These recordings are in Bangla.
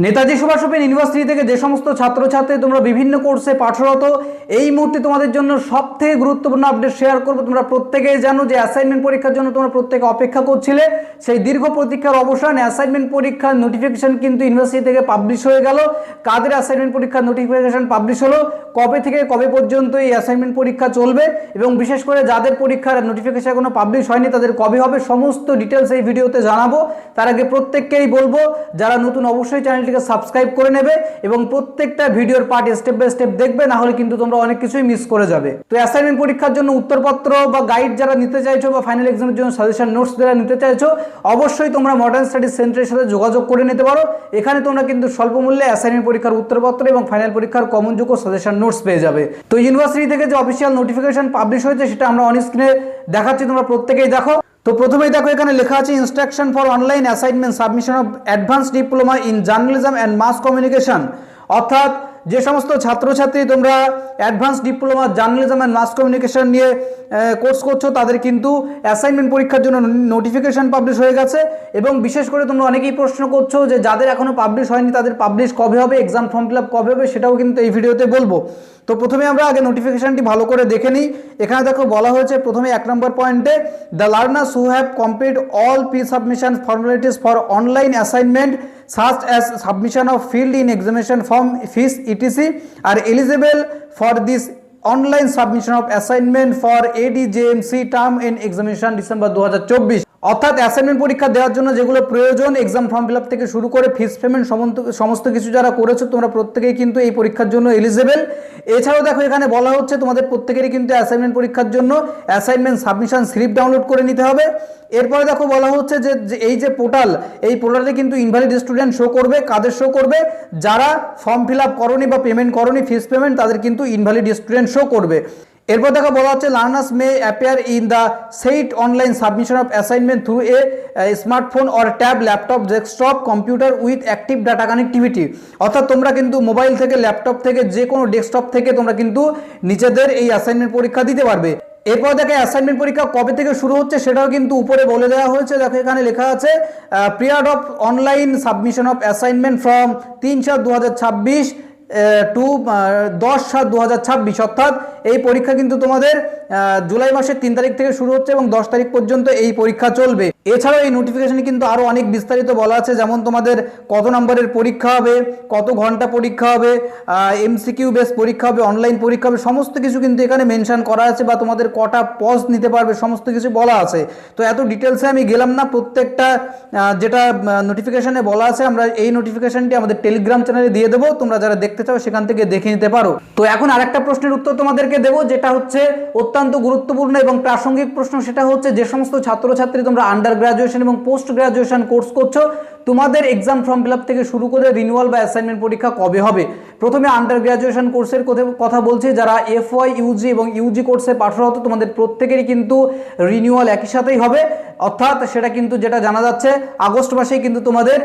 নেতাজি সুভাষ ওপেন ইউনিভার্সিটি থেকে যে সমস্ত ছাত্রছাত্রী তোমরা বিভিন্ন কোর্সে পাঠরত, এই মুহূর্তে তোমাদের জন্য সবথেকে গুরুত্বপূর্ণ আপডেট শেয়ার করবো। তোমরা প্রত্যেকেই জানো যে অ্যাসাইনমেন্ট পরীক্ষার জন্য তোমরা প্রত্যেকে অপেক্ষা করছিলে, সেই দীর্ঘ প্রতীক্ষার অবসান। অ্যাসাইনমেন্ট পরীক্ষার নোটিফিকেশন কিন্তু ইউনিভার্সিটি থেকে পাবলিশ হয়ে গেল। কাদের অ্যাসাইনমেন্ট পরীক্ষার নোটিফিকেশন পাবলিশ হলো, কবে থেকে কবে পর্যন্ত এই অ্যাসাইনমেন্ট পরীক্ষা চলবে, এবং বিশেষ করে যাদের পরীক্ষার নোটিফিকেশন এখনো পাবলিশ হয়নি তাদের কবে হবে, সমস্ত ডিটেলস এই ভিডিওতে জানাবো। তার আগে প্রত্যেককেই বলবো, যারা নতুন অবশ্যই চ্যানেলটিকে সাবস্ক্রাইব করে নেবে এবং প্রত্যেকটা ভিডিওর পার্ট স্টেপ বাই স্টেপ দেখবে, না হলে কিন্তু তোমরা অনেক কিছুই মিস করে যাবে। তো অ্যাসাইনমেন্ট পরীক্ষার জন্য উত্তরপত্র বা গাইড যারা নিতে চাইছো বা ফাইনাল এক্সামের জন্য সাজেশন নোটস যারা নিতে চাইছো, অবশ্যই তোমরা মডার্ন স্টাডিজ সেন্টারের সাথে যোগাযোগ করে নিতে পারো। এখানে তোমরা কিন্তু স্বল্প মূল্যে অ্যাসাইনমেন্ট পরীক্ষার উত্তরপত্র এবং ফাইনাল পরীক্ষার কমন যোগ্য সাজেশন নোটস পেয়ে যাবে। তো ইউনিভার্সিটি থেকে যে অফিসিয়াল নোটিফিকেশন পাবলিশ হয়েছে সেটা আমরা অন স্ক্রিনে দেখাচ্ছি, তোমরা প্রত্যেকেই দেখো। তো প্রথমেই দেখো, এখানে লেখা আছে instruction for online assignment submission of advance diploma in journalism and mass communication. অর্থাৎ যে সমস্ত ছাত্রছাত্রী তোমরা advance diploma journalism and mass communication নিয়ে কোর্স করছো, তাদের কিন্তু অ্যাসাইনমেন্ট পরীক্ষার জন্য নোটিফিকেশন পাবলিশ হয়ে গেছে। এবং বিশেষ করে তোমরা অনেকেই প্রশ্ন করছো যে যাদের এখনও পাবলিশ হয়নি তাদের পাবলিশ কবে হবে, এক্সাম ফর্ম ফিল আপ কবে হবে, সেটাও কিন্তু এই ভিডিওতে বলবো। তো প্রথমে আমরা আগে নোটিফিকেশনটি ভালো করে দেখে নিই। এখানে দেখো বলা হয়েছে প্রথমে 1 নম্বর পয়েন্টে, the learners who have complete all pre submission formalities for online assignment such as submission of field in examination form, fees etc. are eligible for this online submission of assignment for ADJMC term in examination December 2024। অর্থাৎ অ্যাসাইনমেন্ট পরীক্ষা দেওয়ার জন্য যেগুলো প্রয়োজন, এক্সাম ফর্ম ফিল আপ থেকে শুরু করে ফিস পেমেন্ট সমস্ত কিছু যারা করেছো তোমরা প্রত্যেকেই কিন্তু এই পরীক্ষার জন্য এলিজেবল। এছাড়াও দেখো এখানে বলা হচ্ছে তোমাদের প্রত্যেকেরই কিন্তু অ্যাসাইনমেন্ট পরীক্ষার জন্য অ্যাসাইনমেন্ট সাবমিশন স্লিপ ডাউনলোড করে নিতে হবে। এরপরে দেখো বলা হচ্ছে যে এই যে পোর্টাল, এই পোর্টালে কিন্তু ইনভ্যালিড স্টুডেন্ট শো করবে। কাদের শো করবে? যারা ফর্ম ফিল আপ করনি বা পেমেন্ট করনি ফিস পেমেন্ট, তাদের কিন্তু ইনভ্যালিড স্টুডেন্ট শো করবে। এরপর দেখো বলা হচ্ছে learners May appear in the said online submission of assignment through a smartphone or tab, laptop, desktop computer with active data connectivity. অর্থাৎ তোমরা কিন্তু মোবাইল থেকে, ল্যাপটপ থেকে, যে কোনো ডেস্কটপ থেকে তোমরা কিন্তু নিজেদের এই অ্যাসাইনমেন্ট পরীক্ষা দিতে পারবে। এরপর দেখো অ্যাসাইনমেন্ট পরীক্ষা কবে থেকে শুরু হচ্ছে সেটাও কিন্তু উপরে বলে দেওয়া হয়েছে। দেখো এখানে লেখা আছে period of online submission of assignment from 3/7/2026 to 10/7/2026। অর্থাৎ এই পরীক্ষা কিন্তু তোমাদের জুলাই মাসের 3 তারিখ থেকে শুরু হচ্ছে এবং 10 তারিখ পর্যন্ত এই পরীক্ষা চলবে। এছাড়াও এই নোটিফিকেশনে কিন্তু আরও অনেক বিস্তারিত বলা আছে, যেমন তোমাদের কত নম্বরের পরীক্ষা হবে, কত ঘন্টা পরীক্ষা হবে, এমসিকিউ বেস পরীক্ষা হবে, অনলাইন পরীক্ষা হবে, সমস্ত কিছু কিন্তু এখানে মেনশন করা আছে, বা তোমাদের কটা পজ নিতে পারবে সমস্ত কিছু বলা আছে। তো এত ডিটেলসে আমি গেলাম না, প্রত্যেকটা যেটা নোটিফিকেশনে বলা আছে আমরা এই নোটিফিকেশনটি আমাদের টেলিগ্রাম চ্যানেলে দিয়ে দেবো, তোমরা যারা দেখতে চাও সেখান থেকে দেখে নিতে পারো। তো এখন আরেকটা প্রশ্নের উত্তর তোমাদেরকে দেবো, যেটা হচ্ছে অত্যন্ত গুরুত্বপূর্ণ এবং প্রাসঙ্গিক প্রশ্ন। সেটা হচ্ছে যে সমস্ত ছাত্রছাত্রী তোমরা আন্ডার গ্রাজুয়েশন এবং পোস্ট গ্রাজুয়েশন কোর্স করছো, তোমাদের এক্সাম ফর্ম ফিল আপ থেকে শুরু করে রিনিউয়াল বা অ্যাসাইনমেন্ট পরীক্ষা কবে হবে। প্রথমে আন্ডার গ্রাজুয়েশন কোর্সের কথা বলছি, যারা FY ইউজি এবং ইউজি কোর্সে পাঠরত তোমাদের প্রত্যেকেরই কিন্তু রিনিউয়াল একই সাথেই হবে। অর্থাৎ সেটা কিন্তু যেটা জানা যাচ্ছে আগস্ট মাসেই কিন্তু তোমাদের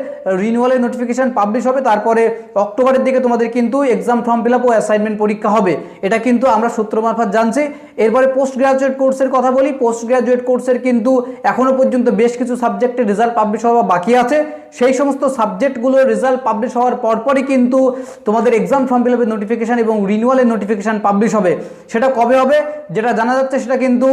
রিনিউয়ালের নোটিফিকেশন পাবলিশ হবে, তারপরে অক্টোবরের দিকে তোমাদের কিন্তু এক্সাম ফর্ম ফিল আপ ও অ্যাসাইনমেন্ট পরীক্ষা হবে। এটা কিন্তু আমরা সূত্র মারফত জানছি। এরপরে পোস্ট গ্রাজুয়েট কোর্সের কথা বলি। পোস্ট গ্রাজুয়েট কোর্সের কিন্তু এখনো পর্যন্ত বেশ কিছু সাবজেক্টের রেজাল্ট পাবলিশ হওয়া বাকি আছে। সেই সমস্ত সাবজেক্টগুলোর রেজাল্ট পাবলিশ হওয়ার পরপরই কিন্তু তোমাদের এক্সাম ফর্ম ফিল আপের নোটিফিকেশান এবং রিনিউয়ালের নোটিফিকেশান পাবলিশ হবে। সেটা কবে হবে যেটা জানা যাচ্ছে, সেটা কিন্তু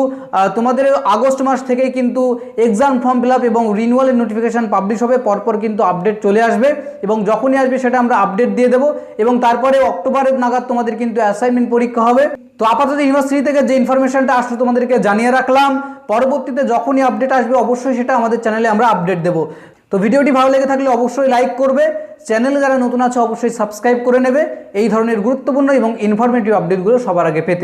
তোমাদের আগস্ট মাস থেকেই কিন্তু এক্সাম ফর্ম ফিল আপ এবং রিনিউয়ালের নোটিফিকেশান পাবলিশ হবে। পরপর কিন্তু আপডেট চলে আসবে এবং যখনই আসবে সেটা আমরা আপডেট দিয়ে দেবো, এবং তারপরে অক্টোবরের নাগাদ তোমাদের কিন্তু অ্যাসাইনমেন্ট পরীক্ষা হবে। তো আপাতত ইউনিভার্সিটি থেকে যে ইনফরমেশনটা আসলে তোমাদেরকে জানিয়ে রাখলাম। পরবর্তীতে যখনই আপডেট আসবে অবশ্যই সেটা আমাদের চ্যানেলে আমরা আপডেট দেবো। তো ভিডিওটি ভালো লেগে থাকলে অবশ্যই লাইক করবে, চ্যানেলে যারা নতুন আছে অবশ্যই সাবস্ক্রাইব করে নেবে এই ধরনের গুরুত্বপূর্ণ এবং ইনফরমেটিভ আপডেটগুলো সবার আগে পেতে।